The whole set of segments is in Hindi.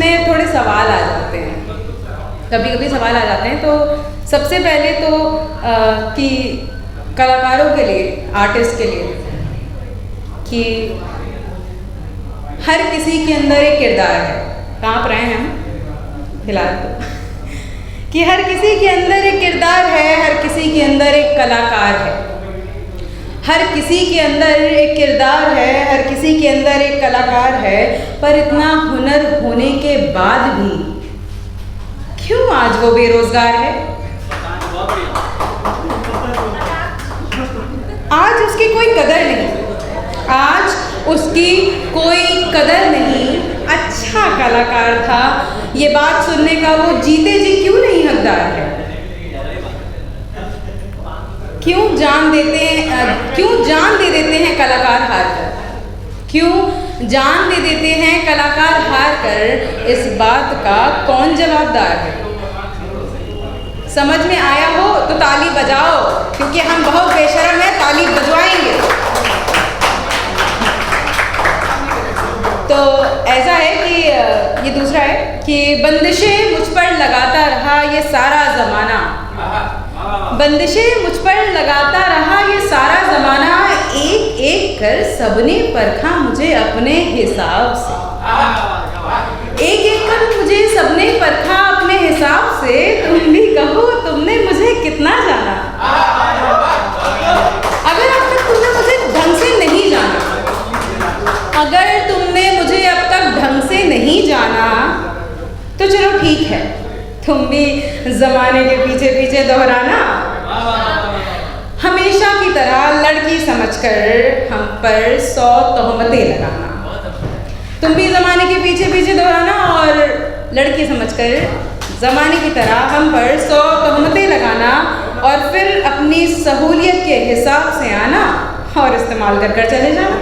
में थोड़े सवाल आ जाते हैं, कभी कभी सवाल आ जाते हैं। तो सबसे पहले तो कि कलाकारों के लिए, आर्टिस्ट के लिए, कि हर किसी के अंदर एक किरदार है। काँप रहे हैं हम फिलहाल तो कि हर किसी के अंदर एक किरदार है, हर किसी के अंदर एक कलाकार है, हर किसी के अंदर एक किरदार है, हर किसी के अंदर एक कलाकार है। पर इतना हुनर होने के बाद भी क्यों आज वो बेरोजगार है? आज उसकी कोई कदर नहीं, आज उसकी कोई कदर नहीं। अच्छा कलाकार था, ये बात सुनने का वो जीते जी क्यों नहीं हकदार है? क्यों जान दे देते हैं कलाकार हार कर? क्यों जान दे देते हैं कलाकार हार कर? इस बात का कौन जवाबदार है? समझ में आया हो तो ताली बजाओ, क्योंकि हम बहुत बेशर्म हैं, ताली बजवाएंगे। तो ऐसा है कि ये दूसरा है कि बंदिशें मुझ पर लगाता रहा ये सारा ज़माना, बंदिशें मुझ पर लगाता रहा ये सारा ज़माना, एक एक कर सबने परखा मुझे अपने हिसाब से, एक एक कर मुझे सबने परखा अपने हिसाब से। तुम भी कहो तुमने मुझे कितना जाना, अगर अब तक तुमने मुझे ढंग से नहीं जाना, अगर तुमने मुझे अब तक ढंग से नहीं जाना तो चलो ठीक है, तुम भी ज़माने के पीछे पीछे दोहराना, हमेशा की तरह लड़की समझकर हम पर 100 तोहमतें लगाना। तुम भी ज़माने के पीछे पीछे दोहराना और लड़की समझकर ज़माने की तरह हम पर 100 तोहमतें लगाना, और फिर अपनी सहूलियत के हिसाब से आना और इस्तेमाल कर कर चले जाना।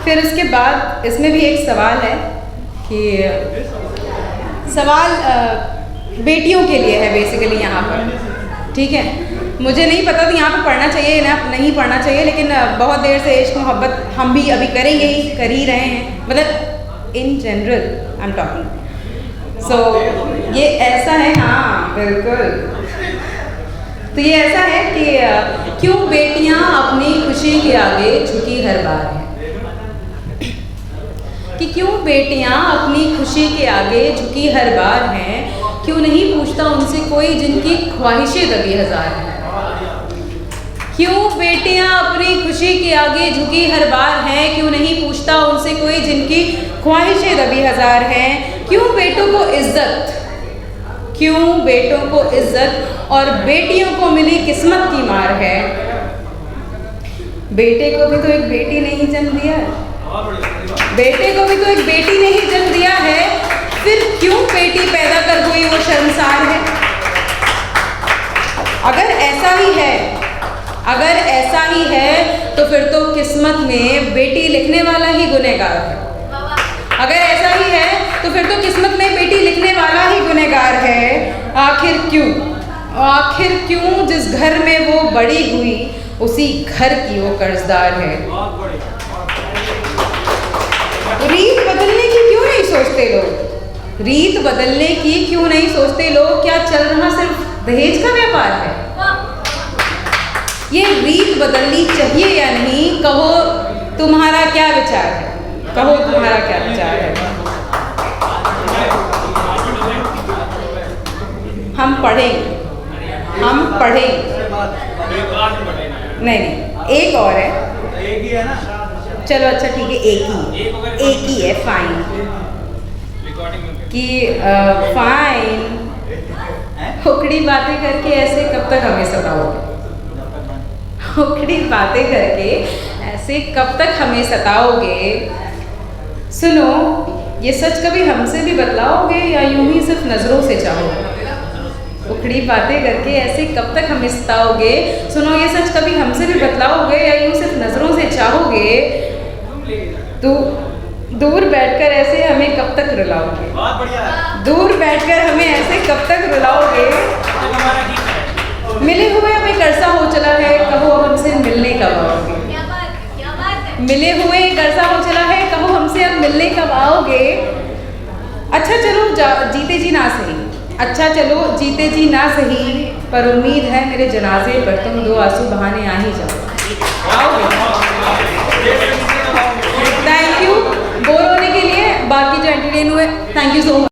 फिर उसके बाद इसमें भी एक सवाल है कि सवाल बेटियों के लिए है बेसिकली यहाँ पर, ठीक है। मुझे नहीं पता था यहाँ पर पढ़ना चाहिए ना नहीं पढ़ना चाहिए, लेकिन बहुत देर से इश्क मोहब्बत हम भी अभी करेंगे ही, कर ही रहे हैं, मतलब in general I am talking. So ये ऐसा है, हाँ बिल्कुल। तो ये ऐसा है कि क्यों बेटियाँ अपनी खुशी के आगे झुकी हर बार हैं, कि क्यों बेटियाँ अपनी खुशी के आगे झुकी हर बार हैं, क्यों नहीं पूछता उनसे कोई जिनकी ख्वाहिशें दबी हजार हैं। क्यों बेटियाँ अपनी खुशी के आगे झुकी हर बार हैं, क्यों नहीं पूछता उनसे कोई जिनकी ख्वाहिशें दबी हजार हैं। क्यों बेटों को इज्जत, क्यों बेटों को इज्जत और बेटियों को मिली किस्मत की मार है। बेटे को भी तो एक बेटी ने ही जन्म दिया है, बेटे को भी तो एक बेटी ने ही जन्म दिया है, फिर क्यों बेटी पैदा कर हुई वो शर्मसार है। अगर ऐसा ही है, अगर ऐसा ही है तो फिर तो किस्मत में बेटी लिखने वाला ही गुनहगार है। अगर ऐसा ही है तो फिर तो किस्मत में बेटी लिखने वाला ही गुनहगार है। आखिर क्यों, आखिर क्यों जिस घर में वो बड़ी हुई उसी घर की वो कर्जदार है। रीत बदलने की क्यों नहीं सोचते लोग, रीत बदलने की क्यों नहीं सोचते लोग। क्या चल रहा सिर्फ दहेज का व्यापार है? ये रीत बदलनी चाहिए या नहीं? कहो तुम्हारा क्या विचार है, कहो तुम्हारा क्या विचार है। हम पढ़ेंगे, हम पढ़ेंगे। नहीं नहीं, एक और है, एक ही है ना। चलो अच्छा ठीक है, एक ही है, फाइन। कि फाइन, हुकड़ी बातें करके ऐसे कब तक हमें सताओगे, हुकड़ी बातें करके ऐसे कब तक हमें सताओगे। सुनो, ये सच कभी हमसे भी बतलाओगे या यूं ही सिर्फ नजरों से चाहोगे। उखड़ी बातें करके ऐसे कब तक हमें सताओगे। सुनो, ये सच कभी हमसे भी बतलाओगे या यूं सिर्फ नजरों से चाहोगे। तो दूर बैठकर ऐसे हमें कब तक रुलाओगे, दूर बैठकर हमें ऐसे कब तक रुलाओगे। मिले हुए हमें कर्जा हो चला है, कहो हमसे मिलने कब आओगे। मिले हुए कर्जा आओगे? अच्छा चलो जीते जी ना सही, अच्छा चलो जीते जी ना सही, पर उम्मीद है मेरे जनाजे पर तुम 2 आंसू बहाने आ ही जाओ। आओगे? थैंक यू बोर होने के लिए, बाकी जो एंटरटेन हुए थैंक यू सो मच।